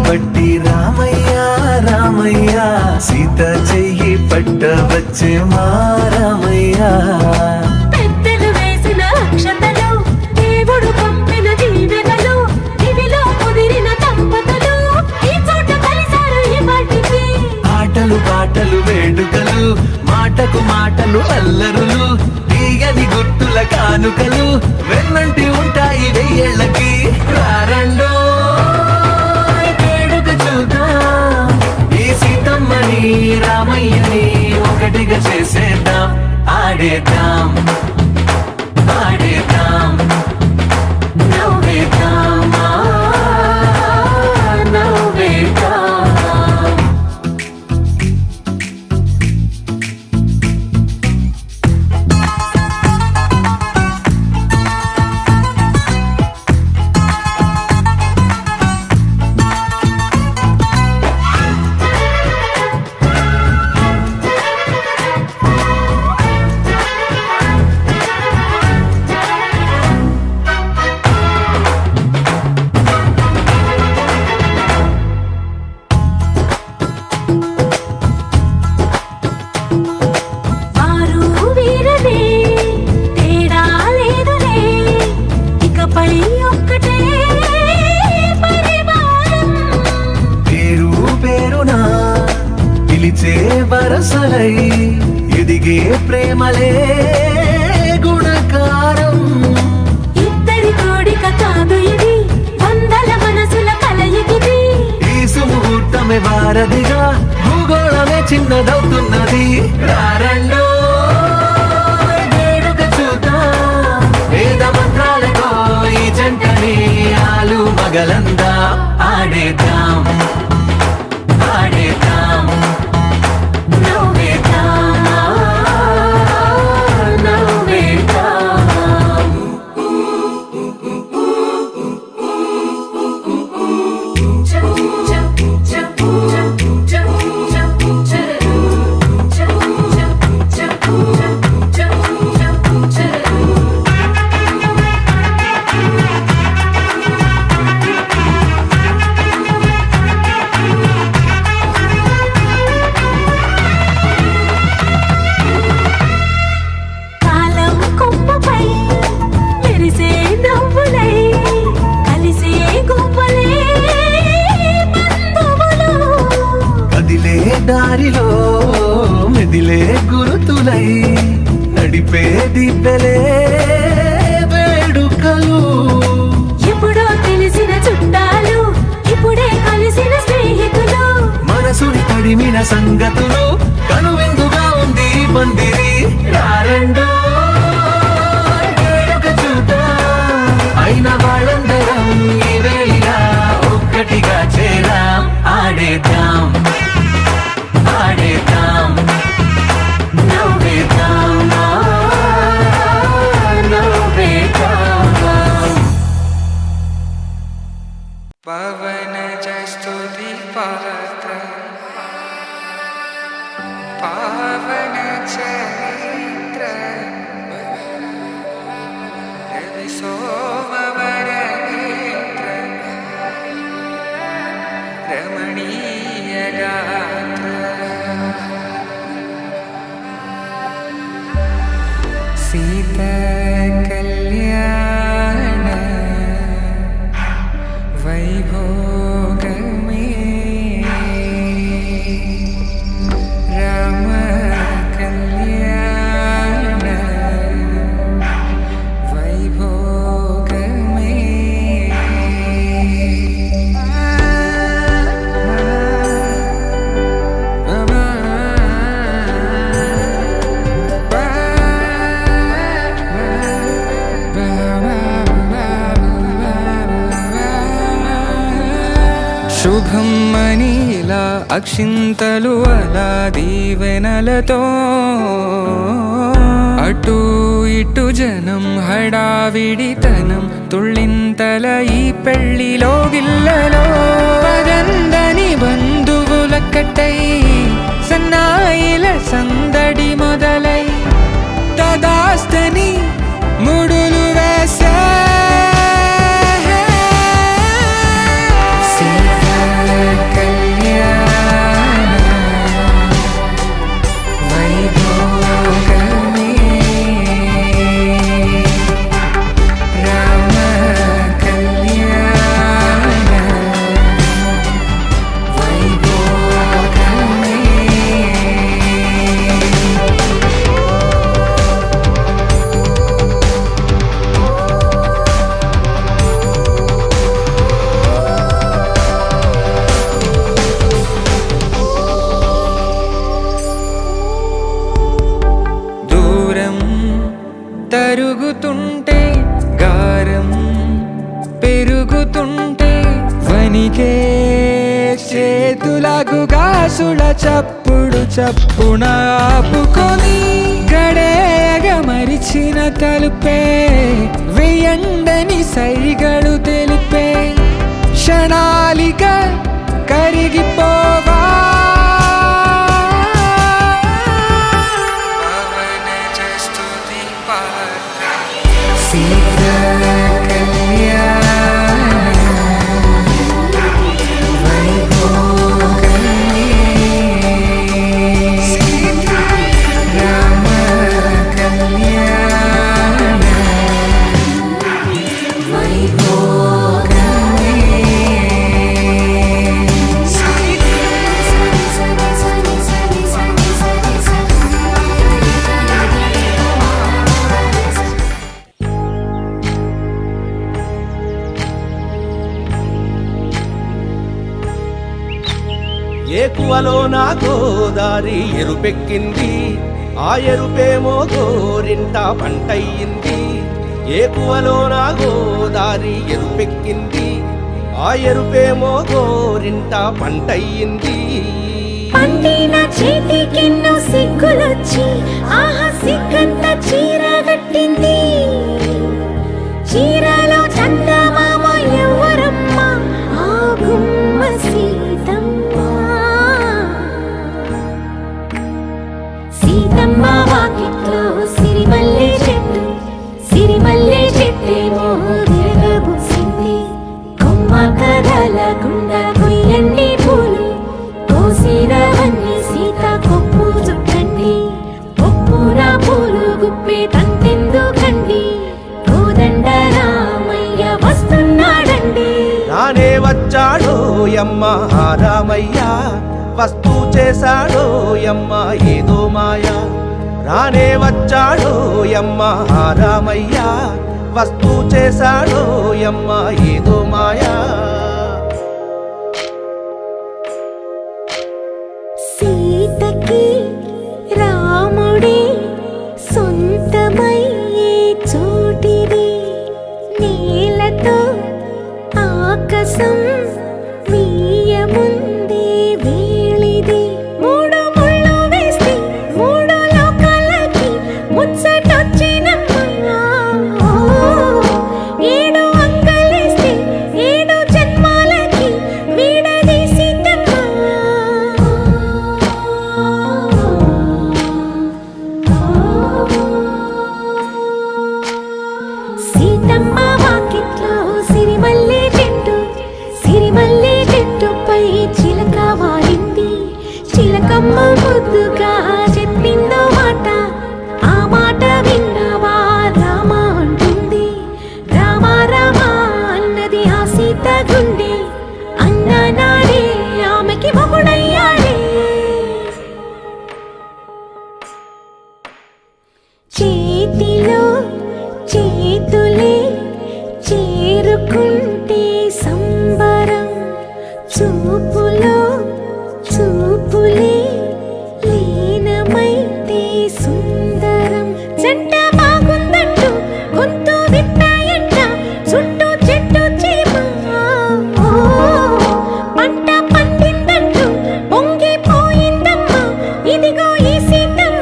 పట్టి రామయ్య రామయ్య సీత చెయ్యి పట్ట వచ్చే మా రామయ్య. పెద్దలు వేసిన అక్షతలు, దేవుడు పంపిన దీవెనలు, ఇవిలో కుదిరిన దంపతులు ఈ చోట కలిసారు ఈ పాటికి. ఆటలు పాటలు వేడుకలు, మాటకు మాటలు అల్లరులు, తీయని గుర్తుల కానుకలు వెన్నంటి ఉంటాయి వెయ్యేళ్ళకి. రారండో రామయ్యని ఒకటిగా చేసేద్దాం, ఆడేద్దాం ఆడేద్దాం నవ్వేద్దాం నవ్వేద్దాం. వరసలై ఎదిగే ప్రేమలే గుణకారం. ఇద్దరి కోడిక కాదు ఇది, వందల మనసుల కలయికిది. ఈ సుముహూర్తమే వారధిగా, భూగోళమే చిన్నదవుతున్నది. రారండో వేడుక చూద్దాం, వేద మంత్రాలతో ఈ జంటని ఆలు మగలందా ఆడేద్దాం ఆడేద్దాం. దారిలో మెదిలే గురుతులై నడిపే దిబ్బెలే వేడుకలు. ఎప్పుడో తెలిసిన చుట్టాలు ఇప్పుడే కలిసిన స్నేహితులు, మనసుని తడిమిన సంగతులు కనువిందుగా ఉంది ఈ పందిరి. రారండో వేడుక చూద్దాం, అయిన వాళ్ళందరం ఈ వేళ ఒక్కటిగా చేరాం. ఆడేద్దాం ఆడేద్దాం నవ్వేద్దాం నవ్వేద్దాం. పవన స్తుతి పాత్ర పావన చరిత్ర రవి సోమవర నేత్ర రమణీయ గాత్ర సీత కళ్యాణ వైభోగమే రామ కళ్యాణ వైభోగమే. శుభం మనీలా అక్షింతలు అలా దీవెనలతో అటు ఇటు జనం హడావిడితనం తుళ్ళింతల ఈ పెళ్లిలో గిల్లలో పదందని బంధువులక్కటై సన్నాయిల సందడి మొదలై తదాస్తని ముడులు వేసే తరుగుతుంటే గారం పెరుగుతుంటే వనికే చేతులకు గాసుల చప్పుడు చప్పున ఆపుకొని గడేగ మరిచిన తలుపే వెయ్యండని సైగడు తెలిపే క్షణాలిక కరిగిపోవా. ఏకువలో నా గోదారి ఎరుపెక్కింది, ఆ ఎరుపేమో గోరింట పంటయ్యింది. ఏకువలో నా గోదారి ఎరుపెక్కింది, ఆ ఎరుపేమో గోరింట పంటయ్యింది. పండిన చేతికెన్నో సిగ్గులొచ్చి ఆహా సిగ్గంత చీర కట్టింది. చీరలో చందమామ ఎవరమ్మ, ఆ గుమ్మ సీతమ్మ. సీతమ్మ వాకిట్లో సిరిమల్లె చెట్టు, సిరిమల్లె చెట్టేమో తిరగబూసింది. కొమ్మ కదలకుండా కొయ్యండి పూలు, కోసిరవన్నీ సీత కొప్పు చుట్టండి. ఒప్పున పూలు గుప్పే తంతెందుకండి, కోదండ రామయ్య వస్తున్నాడండి. రానే వచ్చాడో యమ్మ రామయ్య, వస్తూ చేశాడో యమ్మ ఏదో మాయా రానే వచ్చాడో యమ్మ ఆ రామయ్య వస్తూ చేశాడో యమ్మ ఏదో మాయా సీతకి రాముడే సొంతమయ్యే చోటిది నేలతో ఆకాశం వీయముందే వేళిది మూడు ముళ్ళు వేస్తే మూడు లోకాలకి ముచ్చటొచ్చినమ్మా ఏడు అంకలేస్తే ఏడు జన్మాలకి వీడదీసిద్దమ్మా సీతమ్మ వాకిట్లో సిరిమల్లె చెట్టుపై చిలక వాలింది చిలకమ్మ ముద్దుగా చెప్పిందో మాట ఆ మాట విన్నవా రామ అంటుంది రామ రామ అన్నది ఆ సీత గుండె అన్న నాడే ఆమెకి మొగుడయ్యాడే చేతిలో చేతులే చేరుకుంటే సంబరం చూపులో చూపులే లీనమైతే సుందరం జంట బాగుందంటూ గొంతు విప్పాయంట చుట్టూ చెట్టు చీమ పంట పండిందంటూ పొంగిపోయిందమ్మా ఇదిగో ఈ సీతమ్మ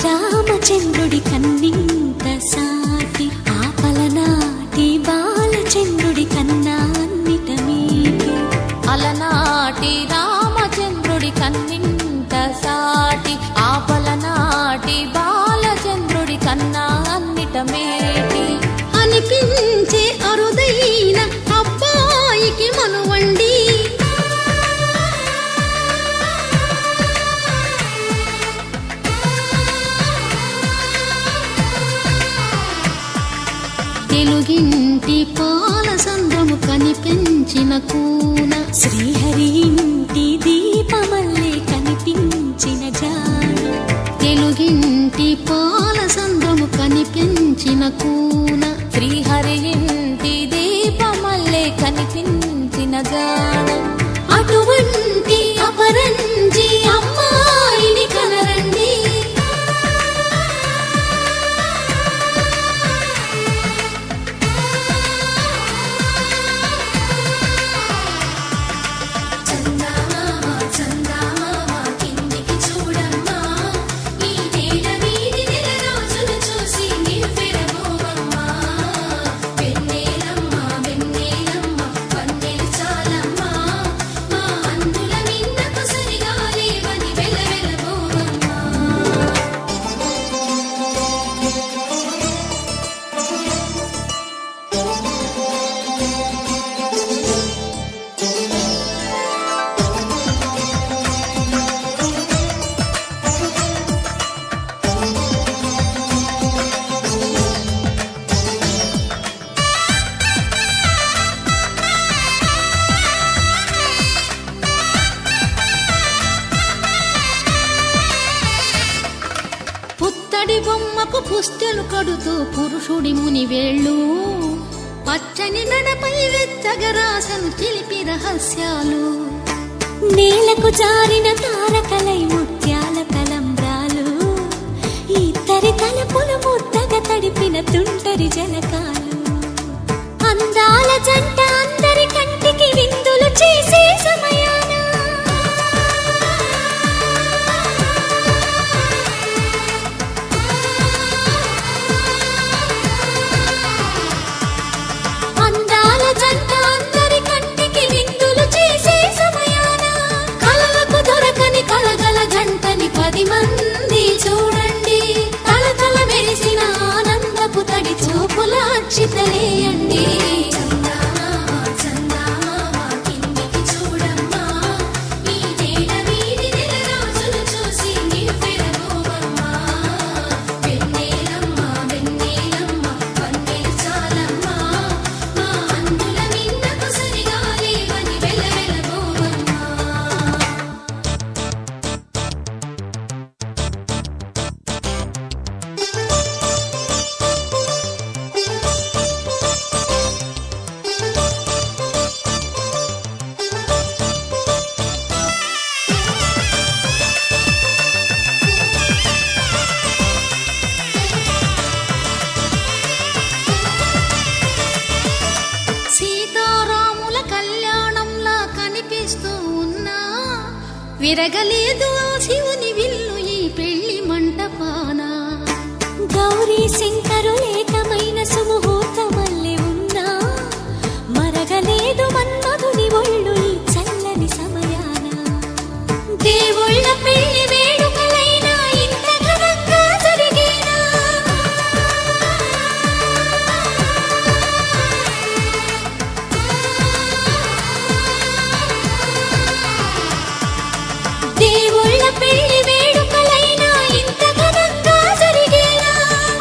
రామచంద్రుడి కన్నింత సాటి ఆపలనాటి బాలచంద్రుడి కన్నా అన్నిట మీటి అలనాటి రామచంద్రుడి కన్నింత సాటి ఆపలనాటి బాలచంద్రుడి కన్నా అన్నిట మేటి అనిపించే అరుదైన అబ్బాయికి మనువండి తెలుగింటి పాల సంద్రము కనిపించిన కూన శ్రీహరి ఇంటి దీపమల్లే కనిపించిన జాన తెలుగింటి పాల సంద్రము కనిపించిన కూన శ్రీహరి ఇంటి దీపమల్లే కనిపించిన జాన అటువంటి అపరంజి అమ్మాయిని కనరండి వెన్నెలమ్మ వెన్నెలమ్మ వన్నెలు చాలమ్మ పుత్తడి బొమ్మకు పుస్తెలు కడుతూ పురుషుడి ముని వేళ్ళు పచ్చని నడపై వెచ్చగరాసను చిలిపి రహస్యాలు నేలకు జారిన తారకలై ముత్యాల తలంబ్రాలు ఇద్దరి తలపులు ముద్దగా తడిపిన తుంటరి జలకాలు అందాల జంట అందరి కంటికి విందులు చేసే సమయాన అందాల జంట అందరి కంటికి విందులు చేసే సమయాన కలలకు దొరకని కలగల జంటని 10 మంది చూడండి తలతల మెరిసిన ఆనందపు తడి చూపుల అచ్చితలేయండి సీతారాముల కళ్యాణంలా కనిపిస్తూ ఉన్నా విరగలేదు ఆ శివుని విల్లు ఈ పెళ్లి మంటపాన గౌరీ శంకరు ఏకమైన సుముహూర్తమల్లె ఉన్నా మరగలేదు మన్మధుని ఒళ్ళు ఈ చల్లని సమయాన దేవుళ్ళ పెళ్లి వేడుకలైనా ఇంత ఘనంగా జరిగేనా దేవుళ్ళ పెళ్లి వేడుకలైనా ఇంత ఘనంగా జరిగేలా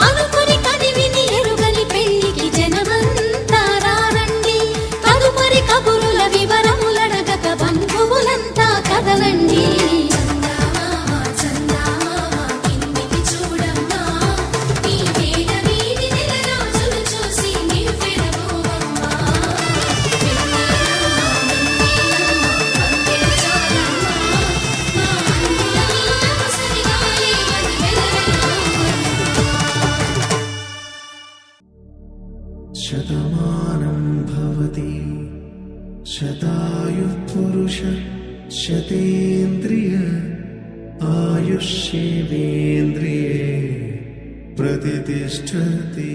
అనుకుని కదివిని ఎరుగని పెళ్లికి జనమంతా రారండి తదుపరి కబురుల వివరములడగక బంధువులంతా కదలండి శతమానం భవతి శతాయుః పురుష శతేంద్రియ ఆయుష్యేవేంద్రియే ప్రతిష్ఠతి.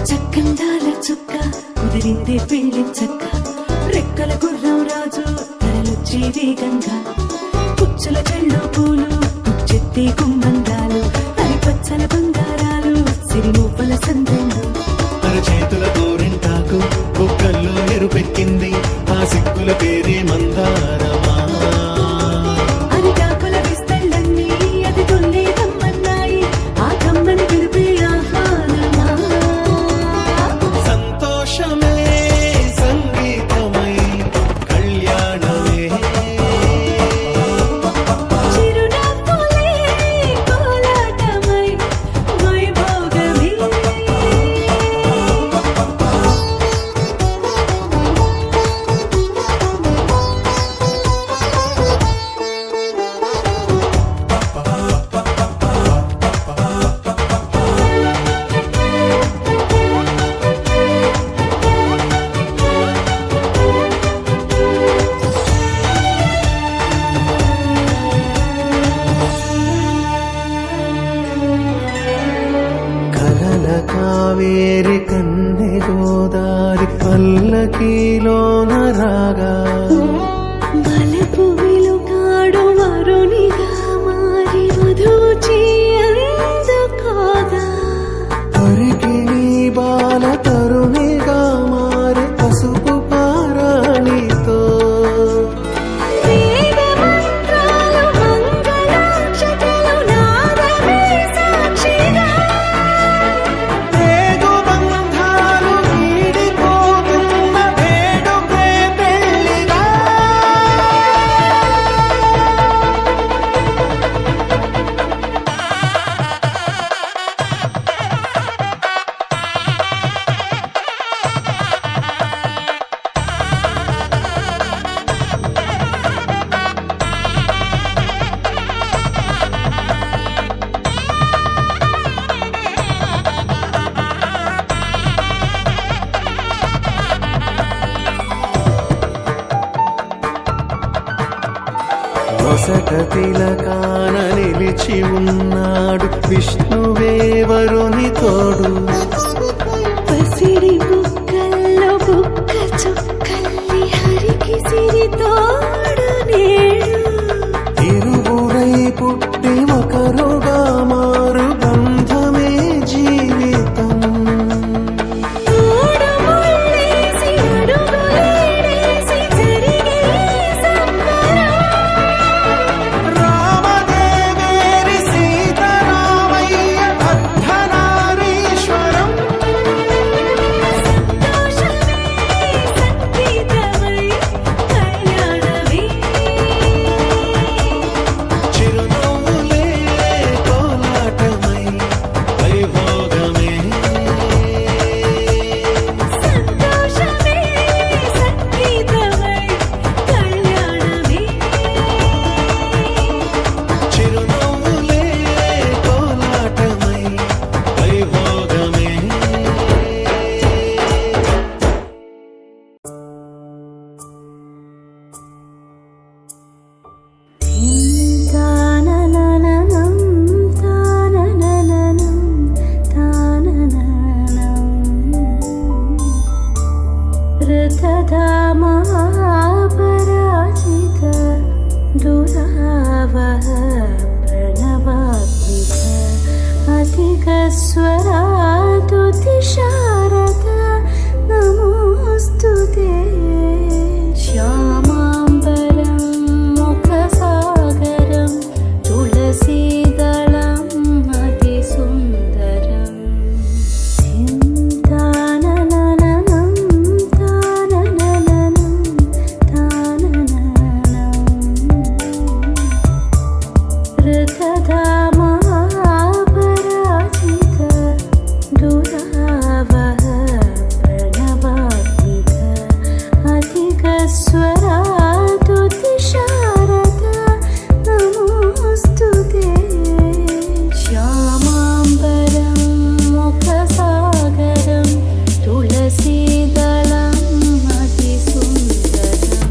చక్కందాల చుక్క కుదిరిందే పెళ్లి చక్క రెక్కల గుర్రం రాజు తరలొచ్చే వేగంగా పుచ్చుల చెళ్ళు పూలు పుచ్చెత్తే కుమ్మందాలు అరి పచ్చల బంగారాలు సిరిమూపల సందెండు అరచేతుల గోరింటాకు బొక్కల్లో ఎరుపెక్కింది ఆ సిక్కుల పేరే మందారమా. అరిటాకుల విస్తళ్ళన్నీ అది తొల్లే కమ్మన్నాయి ఆ కమ్మని పిలిపే ఆహ్వానమా సంతోషమే సంగీతమై కళ్యాణమే చిరునవ్వులే కోలాటమై వైభోగమే నొసట తిలకాన నిలిచి ఉన్నాడు విష్ణువే వరుని తోడు. పసిడి బుక్కల్లో బుక్క చుక్కల్లి హరికి సిరి తోడు నేడు. ఇరువురై పుట్టి ఒకరుగా మారు బంధమే జీవితం. తోడు ముళ్ళేసి అడుగులేసి జరిగే సంబరం. రామదేవేరి సీతారామయ్య అర్ధనారీశ్వరం. సంతోషమే సంగీతమై కళ్యాణమే. చిరునవ్వులే కోలాటమై వైభోగమే. సంతోషమే సంగీతమై కళ్యాణమే. చిరునవ్వులే కోలాటమై వైభోగమే. తాననననం తాననననం తానననం రథధామాపరాజిత దురావహ ప్రణవాత్మిక అధికస్వరాతుతిశారద నమోస్తుతే. శ్యామాంబరం ముఖసాగరం తులసీదళం అతిసుందరం. తాననననం తాననననం తానననం రథధామాపరాజిత దురావహ ప్రణవాత్మిక అధికస్వరాతుతిశారద నమోస్తుతే. శ్యామాంబరం ముఖసాగరం తులసీదళం అతిసుందరం.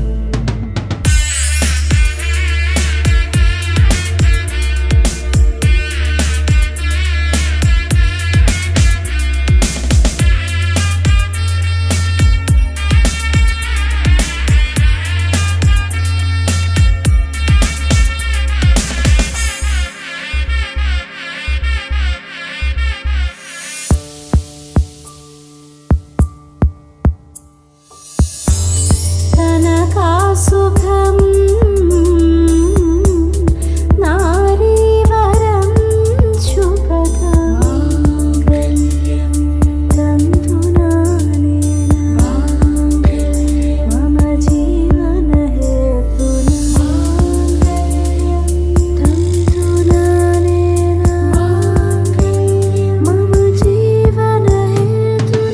తనకాసుఖం నారీవరం శుభదం తంతునానేన మమ జీవనహేతునా. తంతునానేన మమ జీవనహేతునా.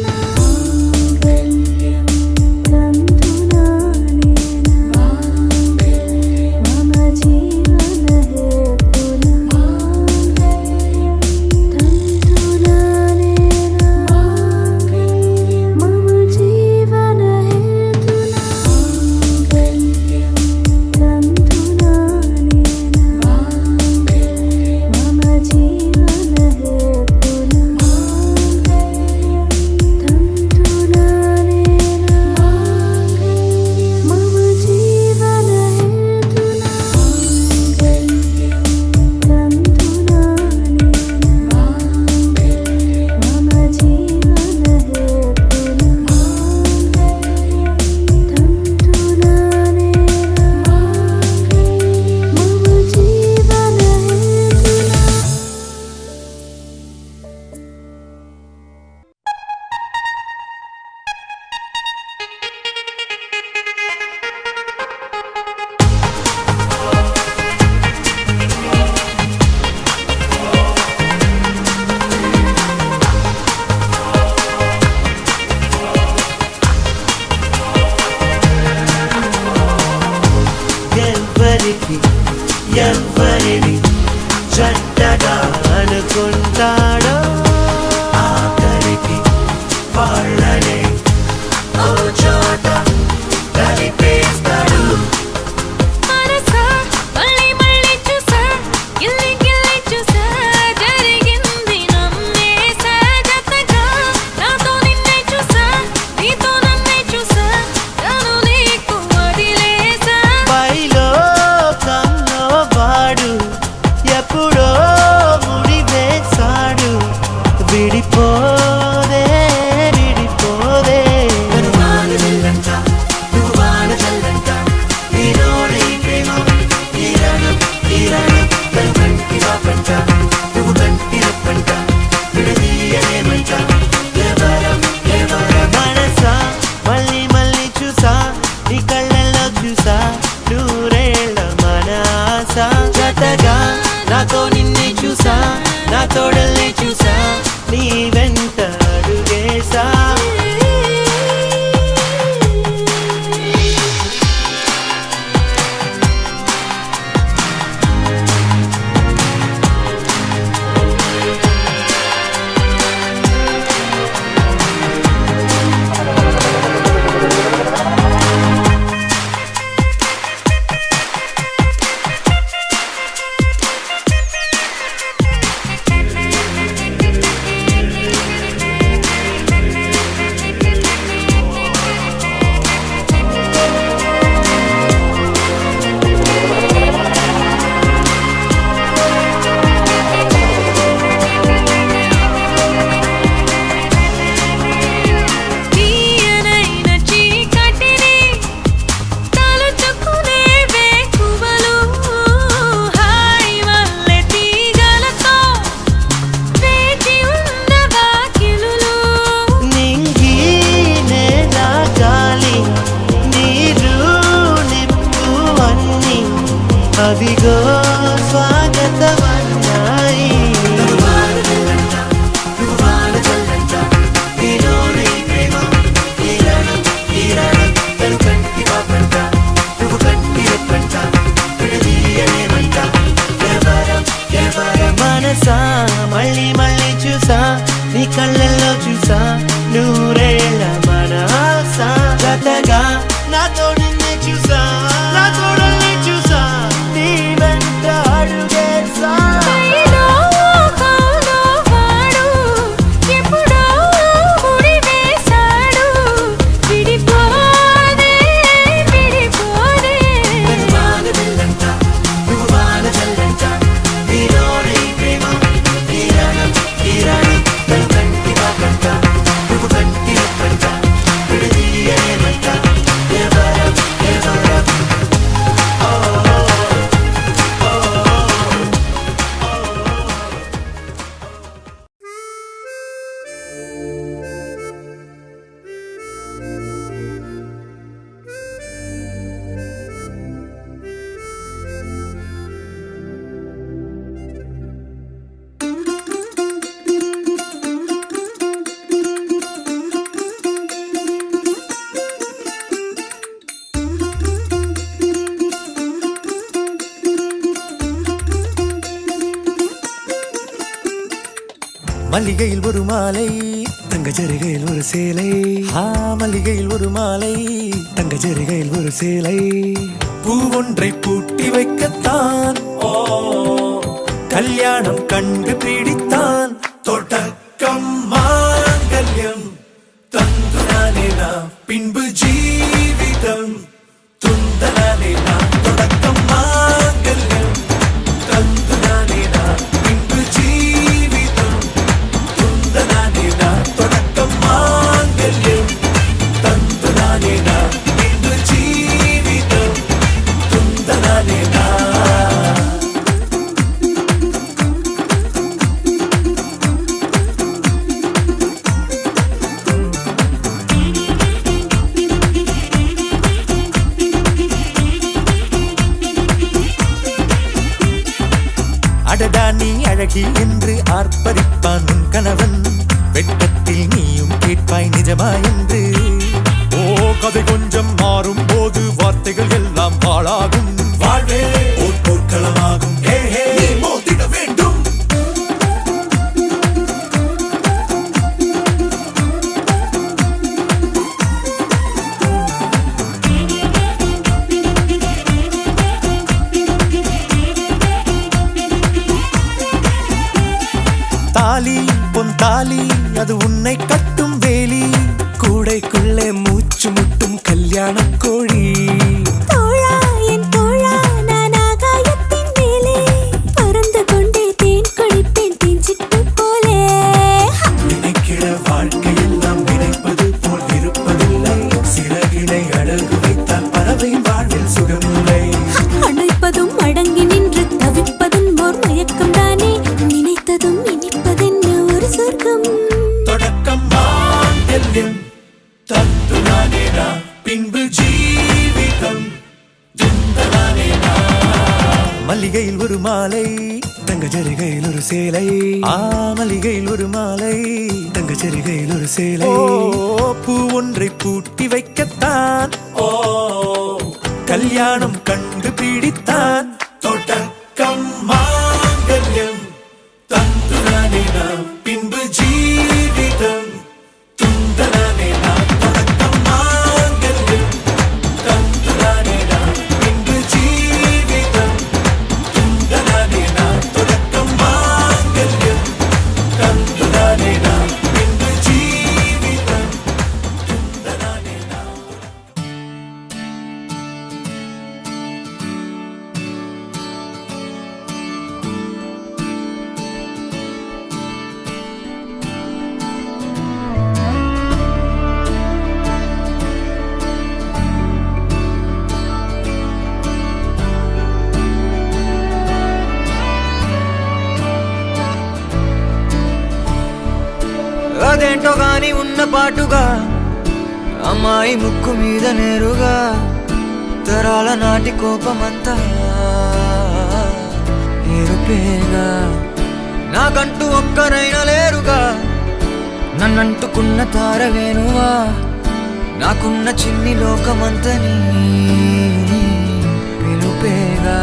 ఎవ్వరిని చెడ్డగా అనుకుంటాడో ఆఖరికి వాళ్ళనే ఓ చోట కలిపేస్తాడు. మనసా నాతో నిన్నే చూసా నా తోడల్నే చూసా నీ వెంట అడుగేసా తీయనైన చీకటిని తలుచుకునే వేకువలు హాయి వల్లే తీగలతో వేచి ఉన్న వాకిలులు నింగి నేల గాలి నీరు నిప్పు అన్ని అవిగో స్వాగతమన్నాయి మనసా మళ్ళీ మళ్ళీ చూసా నీ కళ్ళల్లో చూసా నూరేళ్ళ మన ఆశ జతగా నాతో నిన్నే చూసా నా తోడల్ని చూసా నీ వెంట అడుగేసా కైలో కాలో వాడు ఎప్పుడో ముడి వేశాడు విడిపోదే విడిపోదే மல்லிகையில் ஒரு மாலை தங்க ஜரிகையில் ஒரு சேலை மல்லிகையில் ஒரு மாலை தங்க ஜரிகையில் ஒரு சேலை பூ ஒன்றை பூட்டி வைக்கத்தான் கல்யாணம் கண்டு பிடித்தான் தொடக்கம் மாங்கல்யம் தந்துனானே நாம் பின்பு ஜீவிதம் துந்தனானே நாம் தொடக்கம் மாங்கல்யம் தந்துனானே நாம் பின்பு ஜீவிதம் துந்தனானே நாம் தொடக்கம் மாங்கல்யம் தந்துனானே நாம் பின்பு ஜீவிதம் துந்தனானே நாம் அடடா நீ அழகி என்று ஆர்ப்பரிப்பான் உன் கணவன் வெட்டத்தில் நீயும் கேட்பாய் நிஜமா என்று ஓ கதை கொஞ்சம் மாறும் போது வார்த்தைகள் எல்லாம் பாழாகும் வாழ்வே ஓர் போர்க்களமாகும் நீ மோதிட வேண்டும் தாலி பொன் தாலி அது உன்னை கட்டும் வேலி கூடைக்குள்ளே மூச்சு முட்டும் கல்யாண கோழி தோழா என் தோழா நான் ஆகாயத்தின் மேலே பறந்து கொண்டே தேன் குடிப்பேன் தேஞ்சிட்டு போலே நினைக்கிற வாழ்க்கையெல்லாம் நினைப்பது போல் இருப்பதில்லை சிறகினை அழகு வைத்தால் பறவை வாழ்வில் சுகமில்லை அணைப்பதும் அடங்கி நின்று தவிப்பதும் ஓர் மயக்கம் தானே நினைத்ததும் இனிப்பதென்ன ஒரு சொர்க்கம் தொடக்கம் மல்லிகையில் ஒரு மாலை, தங்க ஜரிகையில் ஒரு சேலை, மல்லிகையில் ஒரு மாலை, தங்க ஜரிகையில் ஒரு சேலை. பூ ஒன்றை பூட்டி வைக்கத்தான் கல்யாணம் கண்டு பிடித்தான். தொடக்கம் மாங்கல்யம் தந்துரானே நாம், பின்பு ஜீவிதம் துந்தரானே நாம். தொடக்கம் மாங்கல்யம் தந்துரானே நாம், பின்பு ஜீவிதம் துந்தரானே நாம். தொடக்கம் மாங்கல்யம் தந்துரானே நாம், பின்பு ஜீவிதம் துந்தரானே நாம். అదేంటో గాని ఉన్న పాటుగా అమ్మాయి ముక్కు మీద నేరుగా తరాల నాటి కోపమంతా ఏరుపేగా. నాకంటూ ఒక్కరైనా లేరుగా, నన్నంటుకున్న తారవేనువా, నాకున్న చిన్ని లోకమంతని పిలుపేగా.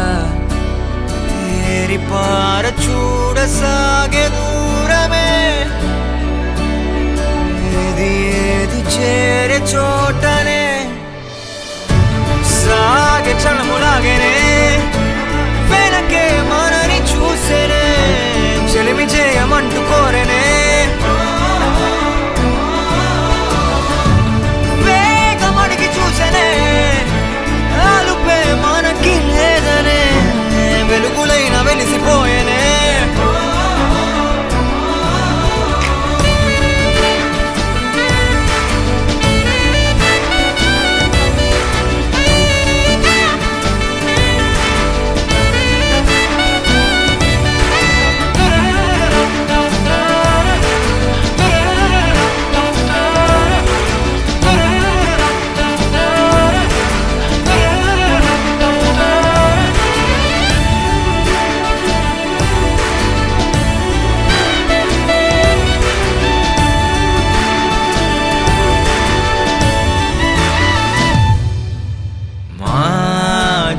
తేరిపార చూడసాగే దూరమే, ఏది ఏది చేరే చోటనే సాగే చలములాగేనే. వెనకే మనని చూసేనే, చెలిమి చేయమంటూ కోరేనే. వేగమడిగి చూసేనే, ఆలుపే మనకి లేదనే. వెలుగులైన వెలిసిపోయేనే.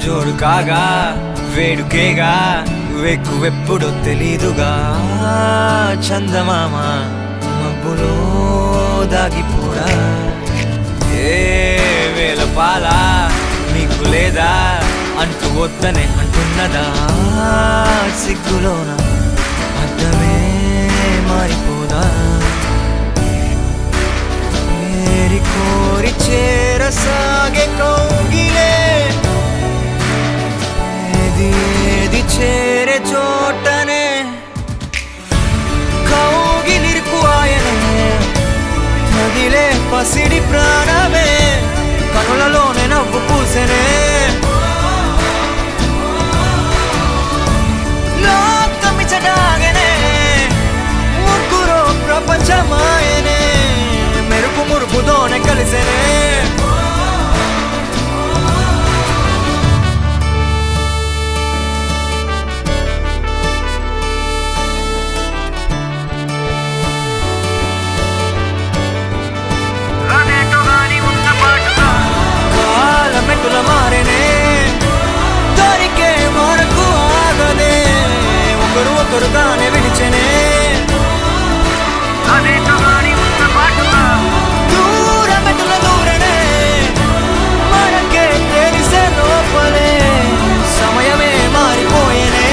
జోడు కాగా వేడుకేగా, వెక్కువెప్పుడో తెలీదుగా. చందమామ మబ్బులో దాగిపోడా, ఏ వేల పాల నీకు లేదా అంటూ వద్దనే అంటున్నదా. సిగ్గులోన అద్దమే మారిపోదా, ఏరి కోరి చేరసాగే కౌగిలే. ఏది ఏది చేరే చోటనే కౌగిలిరుకు ఆయనే. తగిలే పసిడి ప్రాణమే, కనులలోనే నవ్వు పూసెనే. లోకమిచడాగనే, ముగ్గురు ప్రపంచమాయనే. మెరుపు మురుపుతోనే కలిసెనే. కాలమెట్టుల మారేనే, దొరికే వరకు ఆగదే. ఒకరు ఒకరుగానే విడిచెనే. దూరమెట్టుల దూరనే, మనకే తెలిసే లోపలే. సమయమే మారిపోయేనే.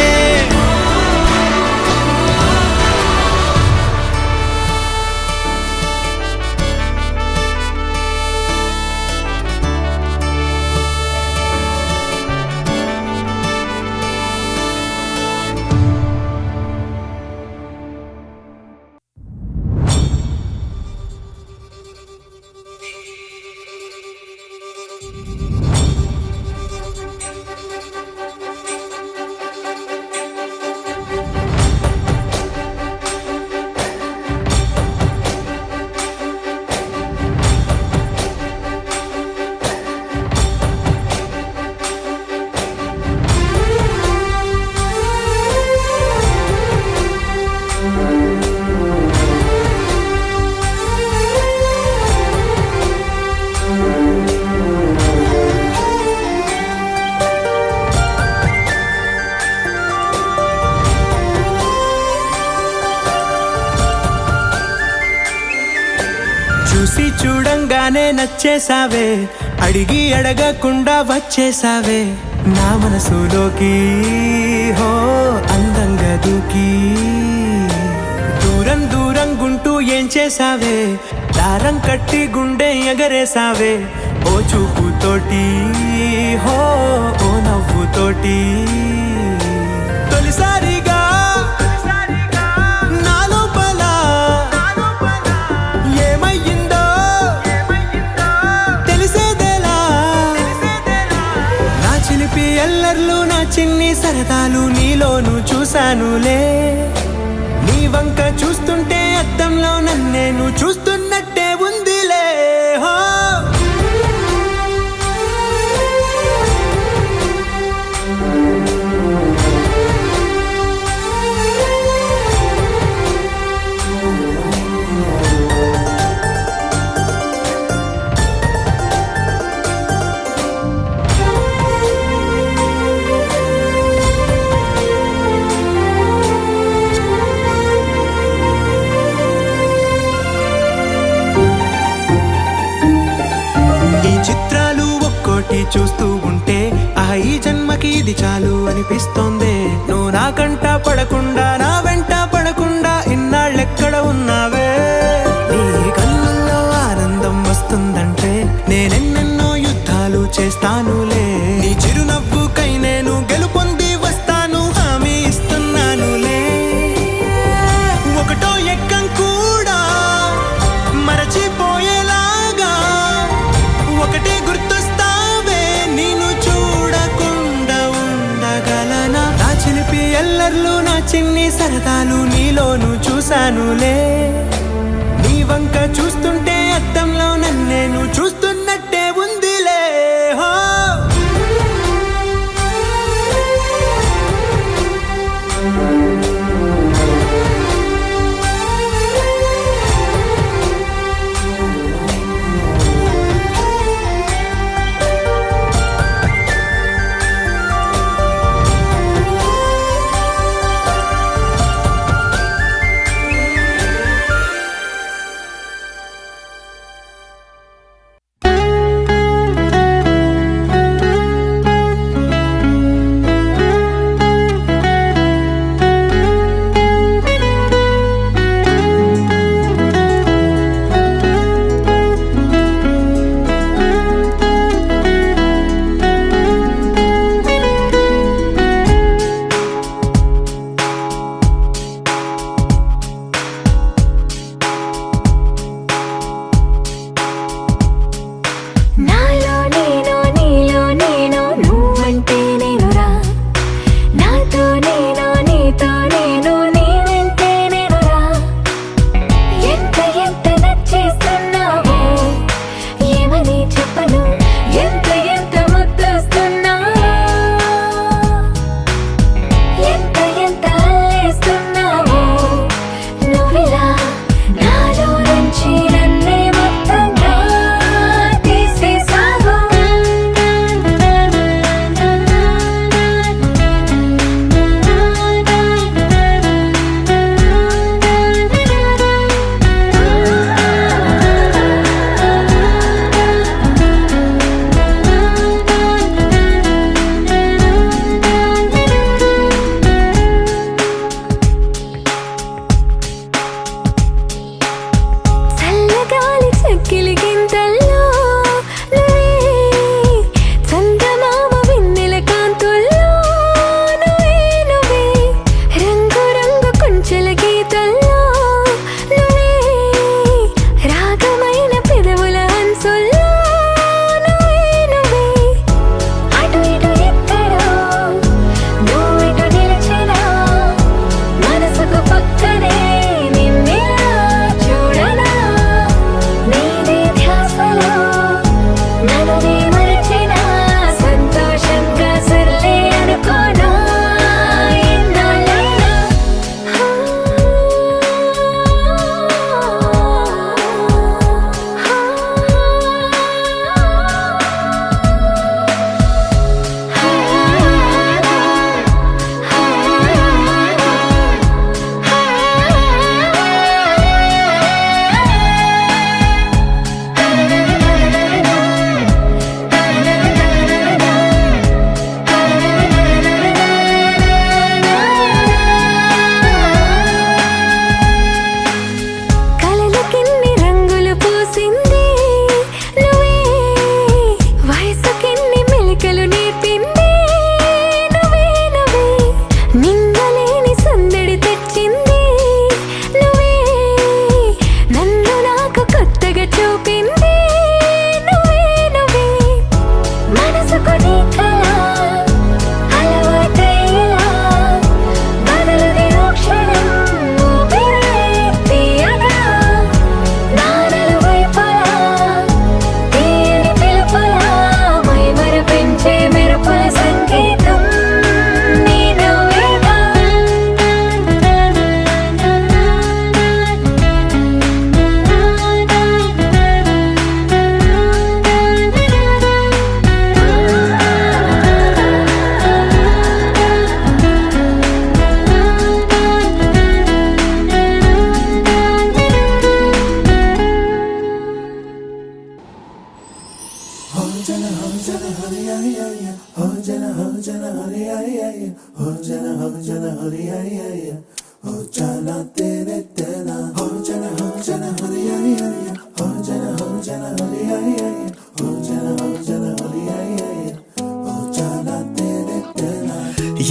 చూడంగానే నచ్చేసావే అడిగి అడగకుండా వచ్చేసావే నా మనసులోకి హో అందంగా దూకి దూరం దూరం గుంటూ ఏం చేసావే దారం కట్టి గుండె ఎగరేసావే ఓ చూపుతోటి హో ఓ నవ్వుతోటి తొలిసారిగా నా లోపల ఏమయ్యిందో తెలిసేదేలా నా చిలిపి ఎల్లర్లు నా చిన్ని సరదాలు నీలోను చూశానులే నీ వంక చూస్తుంటే అద్దంలో నన్నేను చూస్తున్నట్టే ఉందిలే హో చూస్తూ ఉంటే ఈ జన్మకి ఇది చాలు అనిపిస్తోంది నువ్వు నా కంట పడకుండా నా వెంట పడకుండా ఇన్నాళ్ళెక్కడ ఉన్నావే నీ కళ్ళల్లో ఆనందం వస్తుందంటే నేనెన్నెన్నో యుద్ధాలు చేస్తానులే నీ చిరునవ్వుకై నేను గెలుపొంది వస్తాను హామీ ఇస్తున్నానులే ఒకటో ఎక్కం కూడా మరచిపోయేలాగా ఒకటే గుర్తు ఎల్లర్లు నా చిన్ని సరదాలు నీలోను చూశానులే నీ వంక చూస్తుంటే అద్దంలో నన్నేను చూస్తున్నట్టే ఉందిలే హో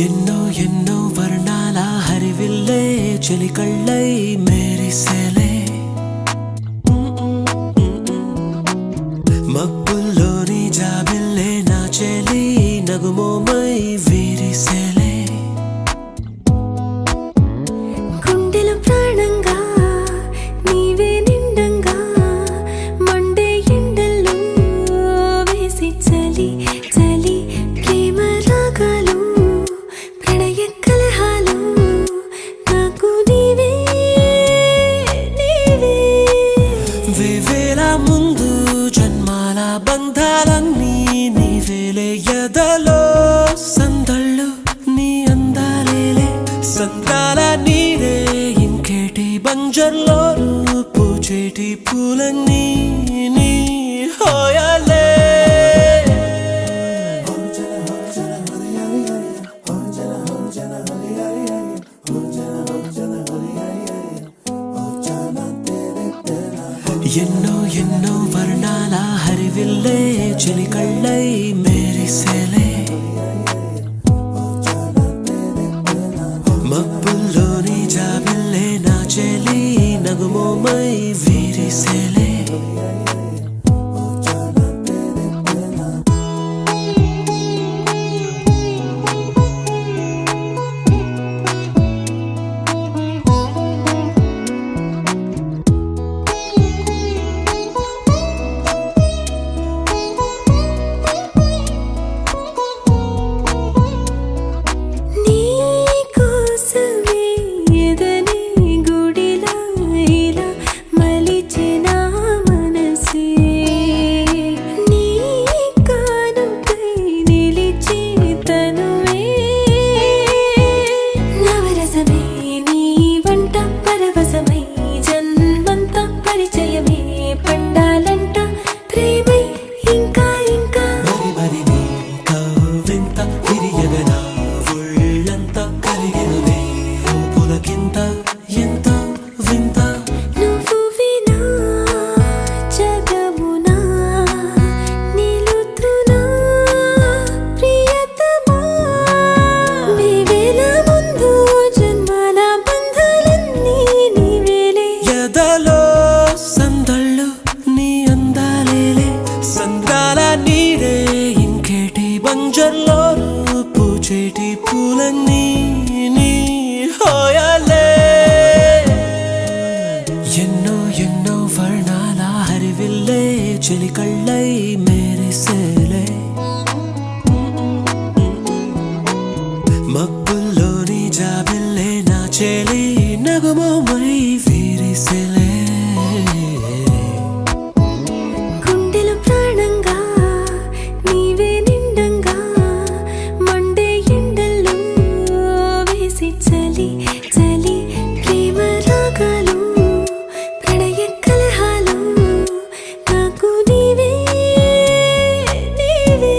ఎన్నో ఎన్నో వర్ణాల హరివిల్లే చెలికళ్ళై మేరిసేలే మబ్బుల్లోని జాబిల్లే నా చెలి నగుమోమై వీరిసేలే గుండెలో ప్రాణంగా నీవే నిండంగా మండే ఎండల్లో వేసి చలి చలి ప్రేమ రాగాలు ప్రణయ కలహాలు నాకు నీవే నీవే వేవేల ముందు జన్మాల బంధాలన్నీ నీవేలే ఎదలో సందళ్ళు నీ అందాలేలే సంతాల నీరే ఇంకేటి బంజర్లో పూచేటి పూలన్నీ నీ హోయలే ఎన్నో ఎన్నో వర్ణాల హరివిల్లే చెలికళ్ళై మేరిసేలే మబ్బుల్లోని జాబిల్లే నా చెలి నగుమోమై వీరిసేలే నీ కోసమే ఎదనే గుడిలా ఇలా మలిచిన మనసే నీ కానుకై నిలిచి తనువే నవరసమే నీ వంట పరవశమై జన్మంత పరిచయమే పండాలంట ప్రేమై ఇంకా ఇంకా మరి మరి నీ కవ్వింత తిరియగనా ఒళ్ళంత కలిగినదే పులకింత ఎంత వింత నువ్వు వినా జగమునా నిలుతునా ప్రియతమా వేవేల ముందు జన్మాల బంధాలన్నీ నీవేలే ఎదలో సందళ్ళు నీ అందాలేలే సంద్రాల నీరే ఇంకేటి బంజర్లో పూచేటి పూలన్నీ నీ హోయలే ఎన్నో ఎన్నో వర్ణాల హరివిల్లే చెలికళ్ళై మేరిసేలే మబ్బుల్లోని జాబిల్లే నా చెలి నగుమోమై వీరిసేలే గుండెలో ప్రాణంగా నీవే నిండంగా మండే ఎండల్లో వేసి చలి చలి ప్రేమ రాగాలు ప్రణయ కలహాలు నాకు నీవే నీవే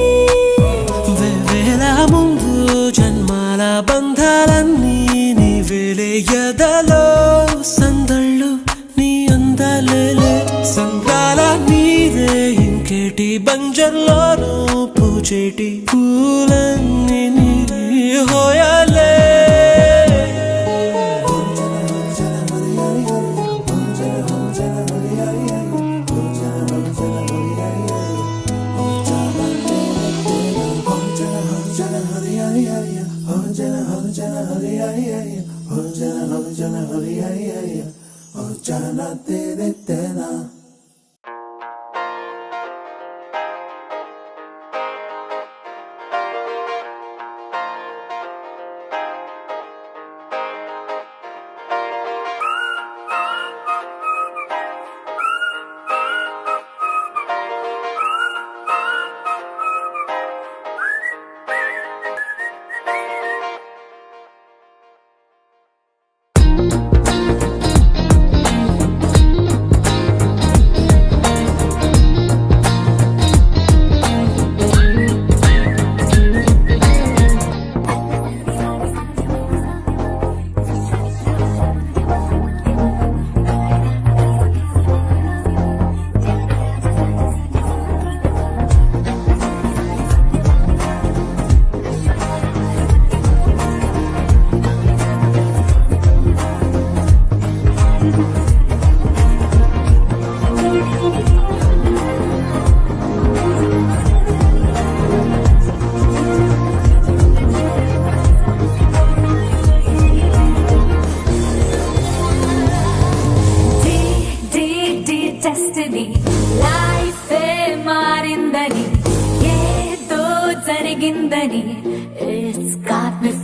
వేవేల ముందు జన్మాల బంధాలన్నీ నీవేలే ఎదలో సందళ్ళు నీ అందాలేలే సంద్రాల నీరే ఇంకేటి బంజర్లోనూ పూచేటి పూలన్నీ నీ హోయలే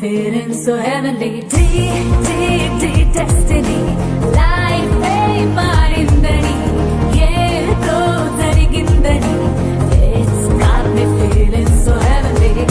feeling so heavenly. Destiny. Life మారిందని ఏదో జరిగిందని It's got me feeling so heavenly.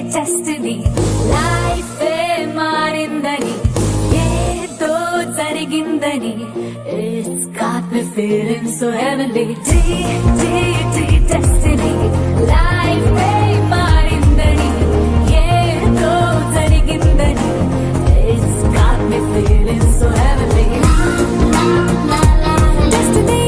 Destiny. Life మారిందని ఏదో జరిగిందని It's got me feeling so heavenly. Destiny. Life మారిందని ఏదో జరిగిందని It's got me feeling so heavenly. Destiny.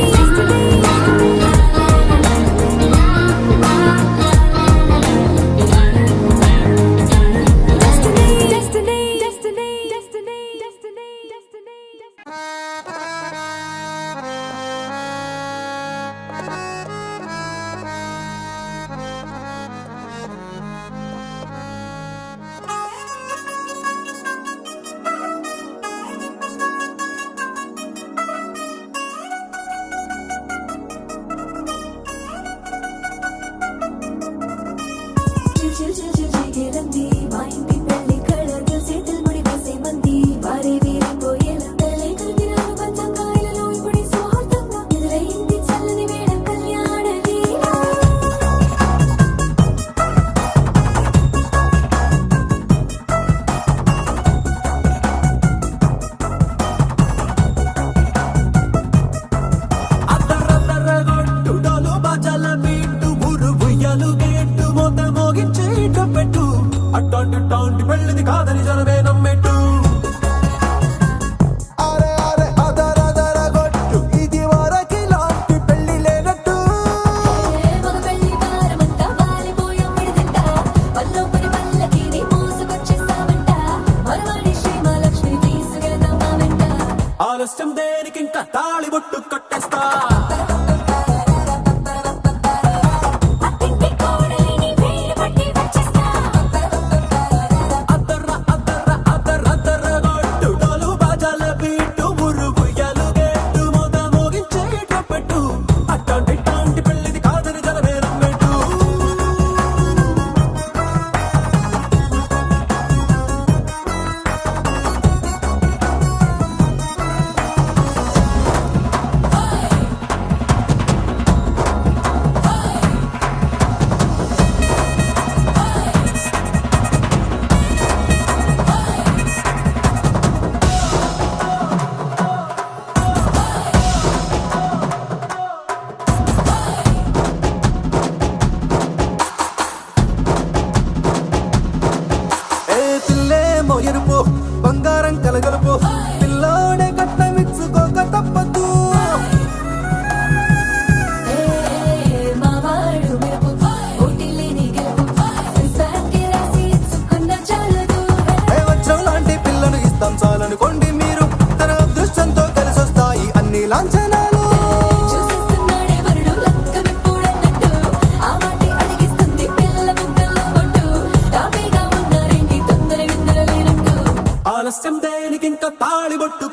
అట్టాంటి పెళ్ళిది కాదని జనమే నమ్మెట్టు అరే అరే అదర గొట్టు ఇది వరకి లాంటి పెళ్లి లేనట్టు మగ పెళ్లి వారమంతా వాలిపోయాం విడిదింట పల్లోపరి పల్లకి నీ మోసుకొచ్చేస్తామంట మరవాడి శ్రీమహాలక్ష్మి తీసుకెళ్దాం మా వెంట ఆలస్యం దేనికి ఇంకా తాళి బొట్టు కట్టేస్తా Destiny. లాంఛనాలు చూసేస్తున్నాడే వరుడు లక్కమిప్పుడన్నట్టు ఆ మాటే అడిగిస్తుంది పిల్ల ముద్దల్లో పట్టు తాపేగా ఉన్నారేంటి తొందర విందర లేనట్టు ఆలస్యం దేనికింత తాళిబొట్టు